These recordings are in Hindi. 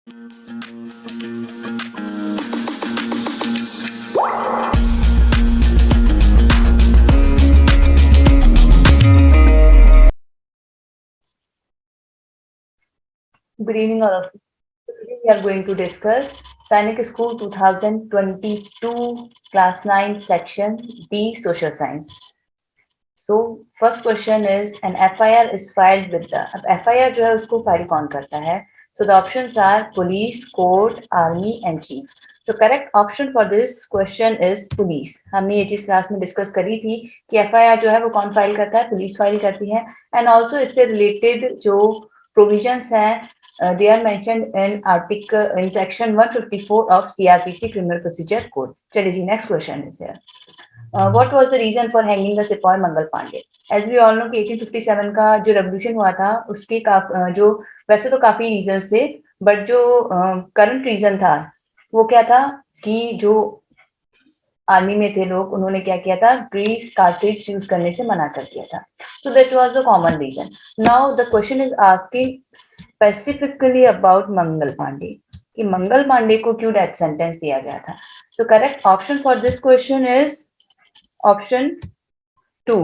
Good evening, all of you. Today we are going to discuss Sainik School 2022 Class 9 Section D Social Science. So first question is an FIR is filed with the अब FIR जो है उसको फाइल कौन करता है? So the options are police, court, army and chief. So correct option for this question is police. हमने ये चीज क्लास में डिस्कस करी थी कि FIR जो है वो कौन फाइल करता है? पुलिस फाइल करती है एंड ऑल्सो इससे रिलेटेड जो प्रोविजंस हैं they are mentioned in section 154 of CRPC Criminal Procedure Code. चलिए जी next question is here. What was the reason for hanging the सिपाही Mangal Pandey? As we all know कि 1857 का जो रेवोल्यूशन हुआ था उसके जो वैसे तो काफी रीजन थे बट जो करंट रीजन था वो क्या था कि जो आर्मी में थे लोग उन्होंने क्या किया था ग्रीस कार्ट्रिज यूज करने से मना कर दिया था so that was the common reason now the question is asking specifically about Mangal Pandey कि मंगल पांडे को क्यों डेथ सेंटेंस दिया गया था सो correct option for this question is option 2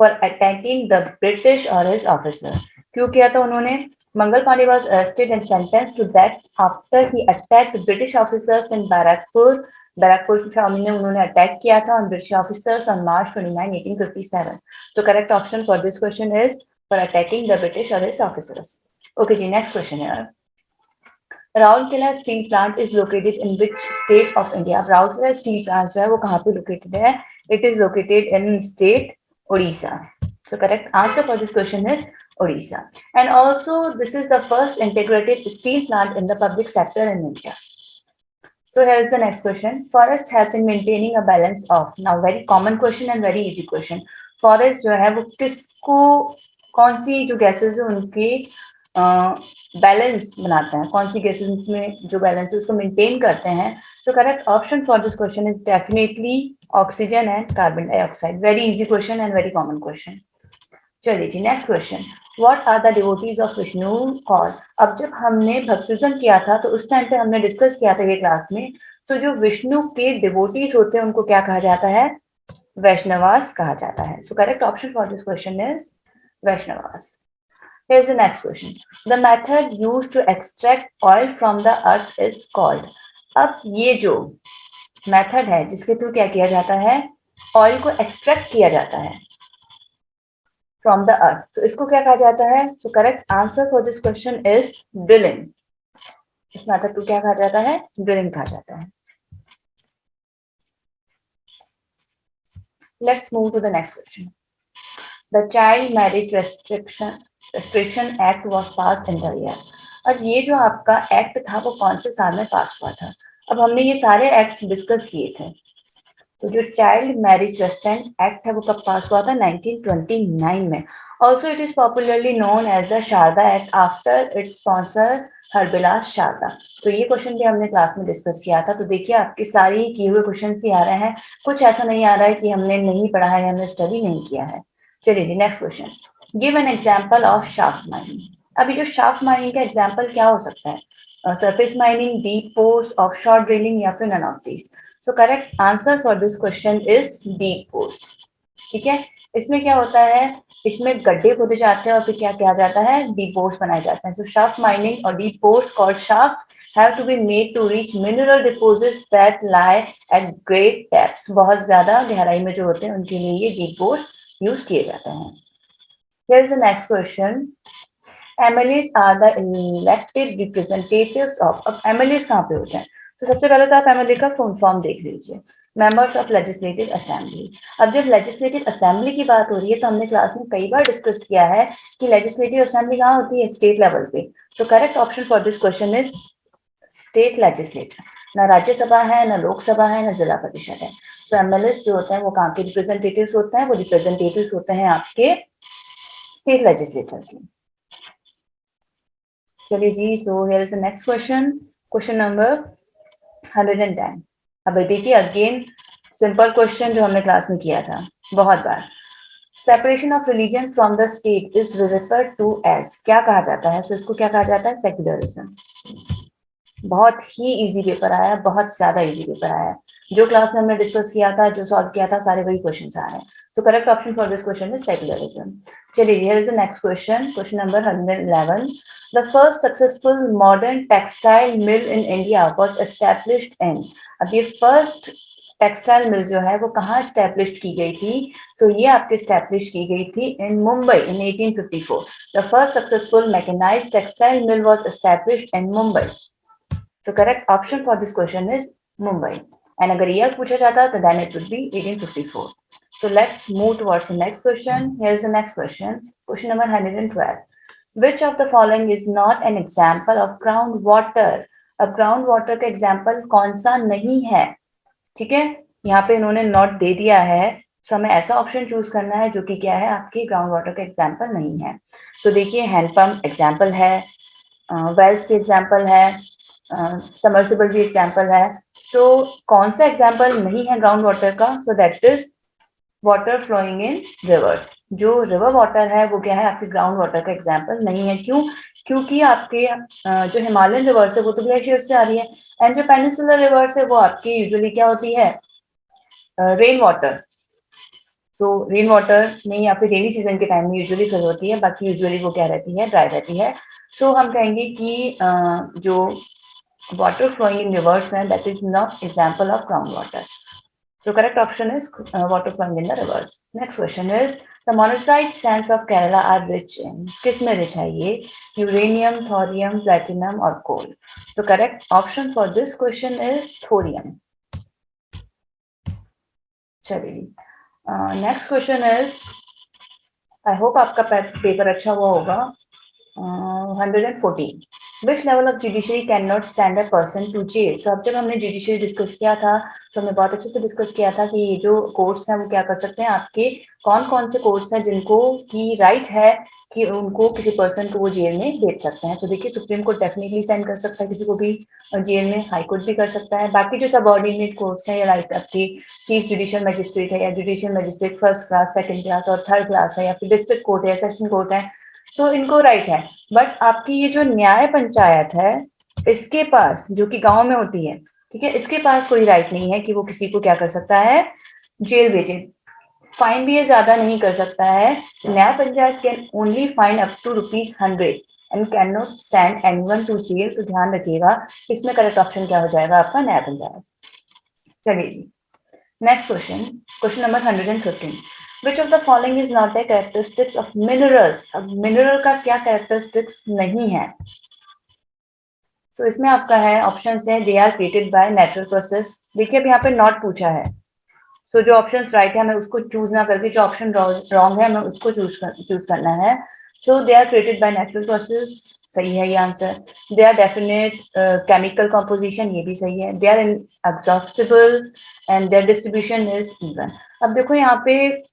for attacking the British और हिज ऑफिसर क्यों किया था उन्होंने Mangal Pandey was arrested and sentenced to death after he attacked British officers in Barrackpore Shami में उन्होंने अटैक किया था on British officers on March 29, 1857. So correct option for this question is for attacking the British or his officers. Okay जी next question here. Rourkela steel plant is located in which state of India Rourkela steel plant जो है वो कहाँ पे लोकेटेड है it is located in state Odisha so correct answer for this question is Odisha. And also, this is the first integrated steel plant in the public sector in India. So here is the next question. Forests help in maintaining a balance of. Now, very common question and very easy question. Forest जो है वो किसको कौन सी जो गैसेज है उनके बैलेंस बनाते हैं कौन सी गैसेज में जो बैलेंस है उसको मेंटेन करते हैं तो correct option for this question is definitely oxygen and carbon dioxide very easy question and very common question चलिए जी next question what are the devotees of Vishnu call अब जब हमने भक्तिज्म किया था तो उस टाइम पे हमने डिस्कस किया था ये क्लास में सो जो विष्णु के डिवोटीज होते हैं उनको क्या कहा जाता है वैष्णवास कहा जाता है so correct option for this question is Vaishnavas Here's the next question. The method used to extract oil from the earth is called. अब ये जो मेथड है जिसके थ्रू क्या किया जाता है ऑयल को एक्सट्रैक्ट किया जाता है फ्रॉम द अर्थ तो इसको क्या कहा जाता है so correct answer for this question is drilling इस मेथड को क्या कहा जाता है ड्रिलिंग कहा जाता है let's move to the next question the child marriage restriction act was passed in the year अब ये जो आपका एक्ट था वो कौन से साल में पास हुआ था अब हमने ये सारे एक्ट्स डिस्कस किए थे तो जो चाइल्ड मैरिज रेस्ट्रेंट एक्ट है वो कब पास हुआ था 1929 में also it is popularly known as the Sharda act after its sponsor Harbilas Sharda तो ये क्वेश्चन भी हमने क्लास में डिस्कस किया था तो देखिए आपके सारे किए हुए क्वेश्चन ही आ रहे हैं कुछ ऐसा नहीं आ रहा है कि हमने नहीं पढ़ा है हमने स्टडी नहीं किया है चलिए जी next question give an example of shaft mining अभी जो शाफ्ट माइनिंग का एग्जाम्पल क्या हो सकता है surface mining deep pores offshore drilling या फिर none of these So correct answer for this question is deep pores. ठीक है इसमें क्या होता है इसमें गड्ढे खोदे जाते हैं और फिर क्या किया जाता है डीप पोर्स बनाए जाते हैं so shaft mining or deep pores called shafts have to be made to reach mineral deposits that lie at great depths बहुत ज्यादा गहराई में जो होते हैं उनके लिए ये deep pores यूज किए जाते हैं Here is the next question. MLAs are the elected representatives of अब MLAs कहाँ पे होते हैं तो सबसे पहले तो आप एमएलए का फुल फॉर्म देख लीजिए मेंबर्स ऑफ लेजिस्लेटिव असेंबली अब जब लेजिस्लेटिव असेंबली की बात हो रही है तो हमने क्लास में कई बार डिस्कस किया है कि लेजिस्लेटिव असेंबली कहाँ होती है स्टेट लेवल पे सो correct option for this question is state legislator ना राज्यसभा है ना लोकसभा है ना जिला परिषद है सो एमएलए जो होते हैं वो कहाँ के रिप्रेजेंटेटिव्स होते हैं वो रिप्रेजेंटेटिव्स होते हैं आपके स्टेट लेजिस्लेटर के चलिए जी so here is the next question number 110 अब देखिए अगेन सिंपल क्वेश्चन जो हमने क्लास में किया था बहुत बार separation of religion from the state is referred to as क्या कहा जाता है so इसको क्या कहा जाता है सेक्युलरिज्म बहुत ही इजी पेपर आया, बहुत ज्यादा इजी पेपर आया। जो क्लास में हमने डिस्कस किया था, जो सॉल्व किया था, सारे वही क्वेश्चंस आ रहे हैं। So correct option for this question is secularism. चलिए, here is the next question, question number 111। The first successful modern textile mill in India was established in. अब ये फर्स्ट टेक्सटाइल मिल जो है वो कहाँ स्टैब्लिश की गई थी? सो ये आपके स्टैब्लिश की गई थी in Mumbai in 1854। The first successful mechanised textile mill was established in Mumbai. So correct option for this question is Mumbai. And अगर year पूछा जाता तो then it would be 1854. So let's move towards the next question. Here's the next question. Question number 112. Which of the following is not an example of groundwater? अब groundwater का example कौन सा नहीं है? ठीक है, यहाँ पे इन्होंने नॉट दे दिया है, तो हमें ऐसा ऑप्शन चूज करना है जो कि क्या है, आपकी ग्राउंड वाटर का एग्जाम्पल नहीं है। तो देखिए, हैंडपंप एग्जाम्पल है, वेल्स भी एग्जाम्पल है, सबमर्सिबल भी एग्जाम्पल है। सो कौन सा एग्जाम्पल नहीं है ग्राउंड वाटर का? So that is water flowing in rivers. जो रिवर वाटर है वो क्या है, आपके ग्राउंड वाटर का एग्जाम्पल नहीं है। क्यों? क्योंकि आपके जो हिमालयन रिवर्स है वो तो ग्लेशियर से आ रही है, एंड जो पेनिनसुलर रिवर्स है वो आपकी यूजुअली क्या होती है, रेन वाटर। सो रेन वाटर में या फिर रेनी सीजन के टाइम में यूजुअली फिल होती है, बाकी यूजुअली वो क्या रहती है, ड्राई रहती है। सो हम कहेंगे कि जो water flowing in rivers and that is not example of groundwater. So correct option is water flowing in the rivers. Next question is the monazite sands of Kerala are rich in. किस में rich है ये? Uranium, thorium, platinum और coal. So correct option for this question is thorium. चलिए, next question is, I hope आपका पेपर अच्छा हुआ होगा। 114. Which level of judiciary cannot send a person to jail? So अब जब हमने जुडिशरी डिस्कस किया था तो हमने बहुत अच्छे से डिस्कस किया था कि ये जो कोर्ट्स हैं वो क्या कर सकते हैं, आपके कौन कौन से कोर्ट्स हैं जिनको की राइट है कि उनको किसी पर्सन को वो जेल में भेज सकते हैं। तो देखिए, सुप्रीम कोर्ट डेफिनेटली सेंड कर सकता है किसी को भी जेल में, हाई कोर्ट भी कर सकता है। बाकी जो सबऑर्डिनेट कोर्ट्स हैं या लाइक आपकी चीफ जुडिशियल मजिस्ट्रेट है या judicial magistrate first class, second class और थर्ड क्लास है, या फिर डिस्ट्रिक्ट कोर्ट है, सेशन कोर्ट है, तो इनको राइट है। बट आपकी ये जो न्याय पंचायत है, इसके पास, जो कि गांव में होती है, ठीक है, इसके पास कोई राइट नहीं है कि वो किसी को क्या कर सकता है, जेल भेजे। फाइन भी ये ज्यादा नहीं कर सकता है। Nyaya panchayat can only fine up to ₹100 and can not send anyone to jail. तो ध्यान रखिएगा, इसमें करेक्ट ऑप्शन क्या हो जाएगा, आपका न्याय पंचायत। चलिए जी, next question, question number 115. Which of the following is not a characteristics of minerals? अब मिनरल का क्या कैरेक्टरिस्टिक्स नहीं है? सो इसमें आपका है, ऑप्शन है, they are created by natural process. देखिए, अब यहाँ पे नॉट पूछा है, सो जो ऑप्शन राइट है हमें उसको चूज ना करके जो ऑप्शन रॉन्ग है हमें उसको चूज करना है। So they are created by natural process, सही है ये answer. They are definite chemical composition, ये भी सही है। They are inexhaustible and their distribution is even. अब देखो, यहाँ पे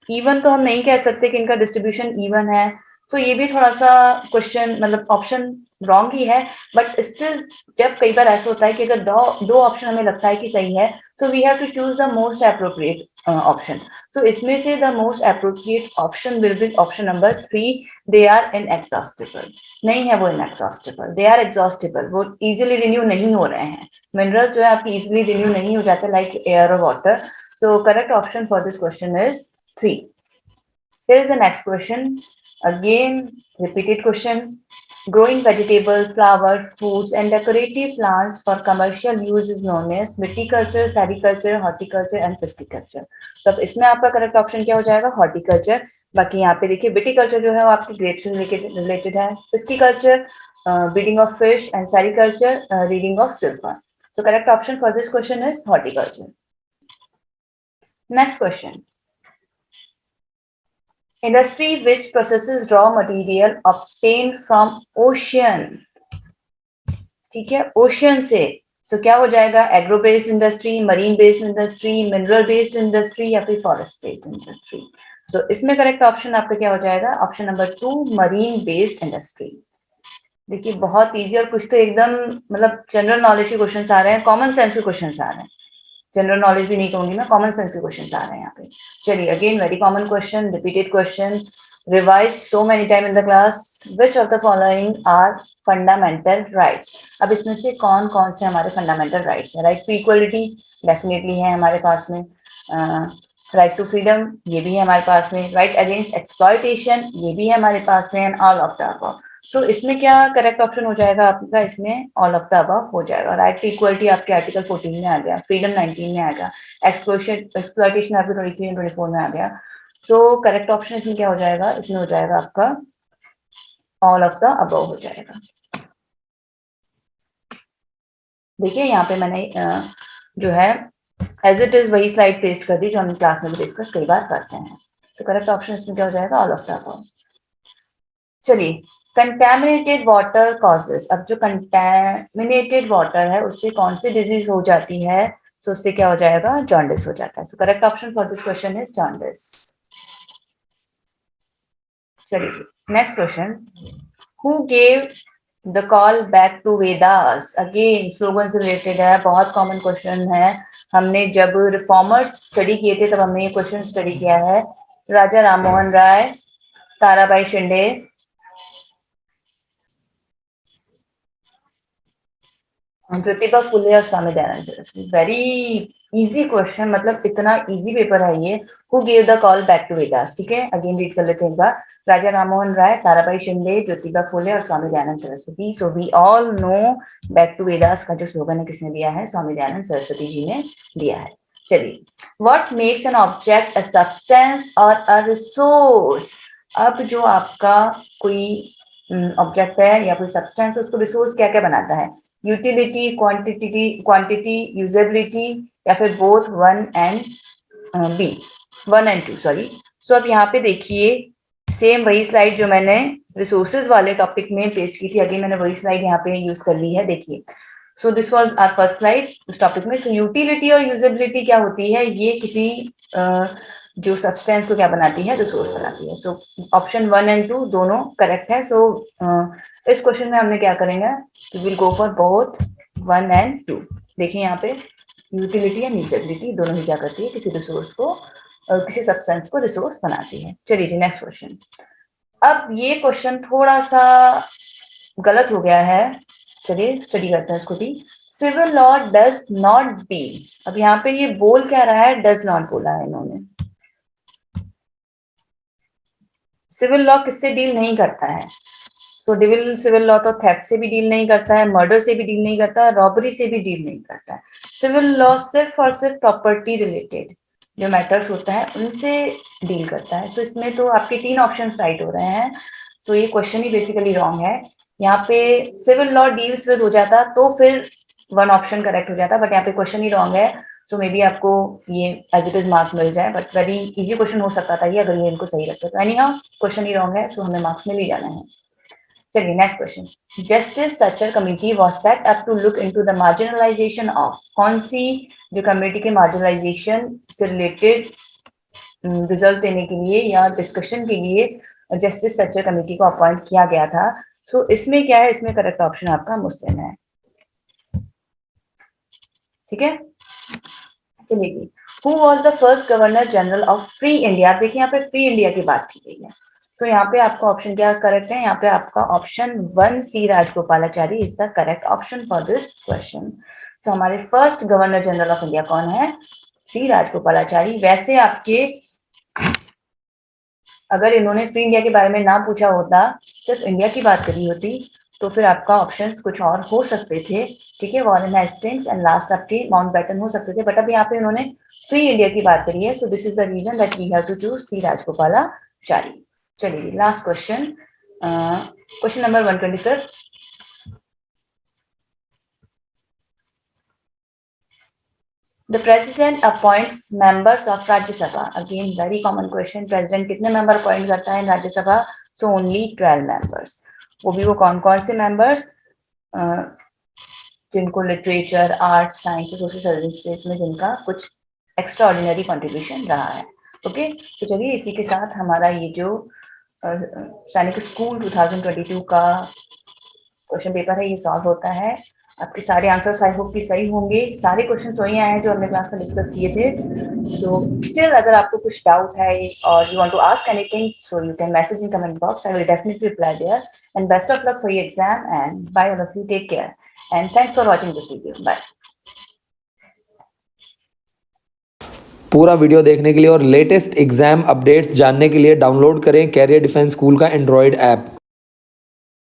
इवन तो हम नहीं कह सकते कि इनका डिस्ट्रीब्यूशन इवन है, सो ये भी थोड़ा सा क्वेश्चन, मतलब ऑप्शन रॉन्ग ही है। बट स्टिल जब कई बार ऐसा होता है कि अगर दो ऑप्शन हमें लगता है कि सही है, so we have to choose the most appropriate option. So इसमें से the most appropriate option will be option number 3, they are inexhaustible. नहीं है वो इनएग्जॉस्टिबल, दे आर एग्जॉस्टिबल, वो इजिली रिन्यू नहीं हो रहे हैं। मिनरल्स जो है आपकी इजिली रिन्यू नहीं हो जाते लाइक एयर और water. So correct option for this question is 3. Here is the next question. Again, repeated question. Growing vegetable, flower, foods, and decorative plants for commercial use is known as viticulture, sericulture, horticulture, and pisciculture. So अब इसमें आपका करेक्ट ऑप्शन क्या हो जाएगा, horticulture. बाकी यहाँ पे देखिए, viticulture जो है वो आपकी ग्रेप्स से रिलेटेड है, pisciculture, breeding of fish, and sericulture, reading of silver. So correct option for this question is horticulture. Next question. Industry which processes raw material obtained from ocean. ठीक है, ओशियन से। सो क्या हो जाएगा, agro based industry, marine based industry, mineral based industry या फिर फॉरेस्ट बेस्ड इंडस्ट्री। सो इसमें करेक्ट ऑप्शन आपका क्या हो जाएगा, option number 2, marine based industry. देखिए, बहुत इजी, और कुछ तो एकदम मतलब जनरल नॉलेज के क्वेश्चन आ रहे हैं, कॉमन सेंस के क्वेश्चन आ रहे हैं। जनरल नॉलेज भी नहीं कहूंगी मैं, कॉमन सेंस के क्वेश्चन आ रहे हैं यहाँ पे। चलिए, again very common question, repeated question. revised so many time in the class. Which of the following are fundamental rights? अब इसमें से कौन कौन से हमारे fundamental rights हैं? Right to equality definitely है हमारे पास में, right to freedom ये भी है हमारे पास में, right against exploitation ये भी है हमारे पास में, and all of the above. So इसमें क्या करेक्ट ऑप्शन हो जाएगा आपका? इसमें ऑल ऑफ द अबव हो जाएगा. राइट टू इक्वलिटी आपके आर्टिकल 14 में आ गया, फ्रीडम 19 में आ गया, एक्सप्लॉइटेशन आपके 23 एंड 24 में आ गया. सो करेक्ट ऑप्शन इसमें क्या हो जाएगा? इसमें हो जाएगा आपका ऑल ऑफ द अबव हो जाएगा. देखिए यहाँ पे मैंने जो है एज इट इज वही स्लाइड पेस्ट कर दी जो हम क्लास में भी डिस्कस कई बार करते हैं. सो करेक्ट ऑप्शन इसमें क्या हो जाएगा? All of the above. चलिए, कंटैमिनेटेड वाटर कॉजेस. अब जो कंटैमिनेटेड वाटर है उससे कौन सी डिजीज हो जाती है? सो उससे क्या हो जाएगा? जॉन्डिस हो जाता है. So correct option for this question is jaundice. चलिए, next question. Who gave the call back to Vedas? Again slogan से रिलेटेड है, बहुत कॉमन क्वेश्चन है. हमने जब रिफॉर्मर्स स्टडी किए थे तब हमने ये क्वेश्चन स्टडी किया है. राजा राममोहन राय, ताराबाई शिंदे, प्रतिभा फुले और Swami Dayanand Saraswati. Very easy question, मतलब इतना इजी पेपर है ये. Who gave the call back to Vedas? ठीक है, अगेन रीड कर लेते हैं एक बार. राजा राममोहन राय, ताराबाई शिंदे, ज्योतिबा फुले और Swami Dayanand Saraswati. So we all know back to Vedas का जो स्लोगन है किसने दिया है? स्वामी दयानंद सरस्वती जी ने दिया है. चलिए, what makes an object a substance और अ रिसोर्स? अब जो आपका कोई ऑब्जेक्ट है या कोई सब्सटेंस, उसको रिसोर्स क्या क्या बनाता है? यूटिलिटी, क्वांटिटी, यूजेबिलिटी, या फिर both one and two. Sorry. So अब यहाँ पे देखिए, सेम वही स्लाइड जो मैंने रिसोर्सेज वाले टॉपिक में पेस्ट की थी, अगेन मैंने वही स्लाइड यहाँ पे यूज कर ली है. देखिए, so this was our first slide उस टॉपिक में. सो यूटिलिटी और यूजेबिलिटी क्या होती है? ये किसी जो सब्सटेंस को क्या बनाती है? रिसोर्स बनाती है. सो ऑप्शन 1 एंड 2 दोनों करेक्ट है. सो इस क्वेश्चन में हमने क्या करेंगे? Will go for both 1 and 2. देखिए यहाँ पे यूटिलिटी एंड यूजेबिलिटी दोनों ही क्या करती है? किसी रिसोर्स को, किसी सब्सटेंस को रिसोर्स बनाती है. चलिए जी, नेक्स्ट क्वेश्चन. अब ये क्वेश्चन थोड़ा सा गलत हो गया है. चलिए स्टडी करते हैं इसको भी. Civil law does not deal. अब यहाँ पे ये बोल क्या रहा है? डज नॉट बोला है इन्होंने. सिविल लॉ किससे डील नहीं करता है? सो सिविल लॉ तो थेफ्ट से भी डील नहीं करता है, मर्डर से भी डील नहीं करता है, रॉबरी से भी डील नहीं करता है. सिविल लॉ सिर्फ और सिर्फ प्रॉपर्टी रिलेटेड जो मैटर्स होता है उनसे डील करता है. सो इसमें तो आपके 3 ऑप्शन राइट हो रहे हैं. सो ये क्वेश्चन ही बेसिकली रॉन्ग है. यहाँ पे सिविल लॉ डील्स विद हो जाता तो फिर 1 ऑप्शन करेक्ट हो जाता, बट यहाँ पे क्वेश्चन ही रॉन्ग है. सो मे बी आपको ये एज इट इज मार्क मिल जाए, बट वेरी इजी क्वेश्चन हो सकता था ये अगर ये इनको सही रखते. तो एनी हाउ क्वेश्चन ही रॉन्ग है, सो हमें मार्क्स मिल ही जाना है. चलिए, next question. Justice Sachar committee was set up to look into the marginalization of. कौन सी जो कमेटी के मार्जिनलाइजेशन से रिलेटेड रिजल्ट देने के लिए या डिस्कशन के लिए जस्टिस सचर कमेटी को अपॉइंट किया गया था? सो इसमें क्या है? इसमें करेक्ट ऑप्शन आपका मुस्लिम है. ठीक है, चलिए. Who was the first governor general of free India? देखिए यहाँ पे फ्री इंडिया की बात की गई है. सो यहाँ पे आपका ऑप्शन क्या करेक्ट है? यहाँ पे आपका option 1 C Rajagopalachari is the correct option for this question. तो हमारे first governor general of India कौन है? सी राजगोपालाचारी. वैसे आपके अगर इन्होंने फ्री इंडिया के बारे में ना पूछा होता, सिर्फ इंडिया की बात करी होती, तो फिर आपका ऑप्शंस कुछ और हो सकते थे. ठीक है, वॉरेन हेस्टिंग्स एंड लास्ट आपके माउंटबेटन हो सकते थे, बट अब यहाँ पे इन्होंने फ्री इंडिया की बात करी है. So this is the reason that we have to choose C Rajagopalachari. चलिए जी, last question, question number 125. The president appoints members of Rajya Sabha. Again, very common question. President कितने member appoint करता है राज्य सभा? So only 12 members. वो भी वो कौन कौन से members? जिनको लिटरेचर, आर्ट, साइंस और सोशल सर्विसेज में जिनका कुछ एक्स्ट्रा ऑर्डिनरी कॉन्ट्रीब्यूशन रहा है. ओके, तो चलिए इसी के साथ हमारा ये जो सैनिक स्कूल 2022 का क्वेश्चन पेपर है ये सॉल्व होता है. आपके सारे आंसर्स आई होप कि सही होंगे। सारे क्वेश्चंस वही आए हैं जो हमने क्लास में डिस्कस किए थे। सो स्टिल अगर आपको कुछ डाउट है और you want to ask anything, so you can message in comment box, I will definitely reply there. And best of luck for your exam and bye all of you, take care and thanks for watching this video. Bye. पूरा वीडियो देखने के लिए और लेटेस्ट एग्जाम अपडेट्स जानने के लिए डाउनलोड करें कैरियर डिफेंस स्कूल का एंड्रॉयड ऐप।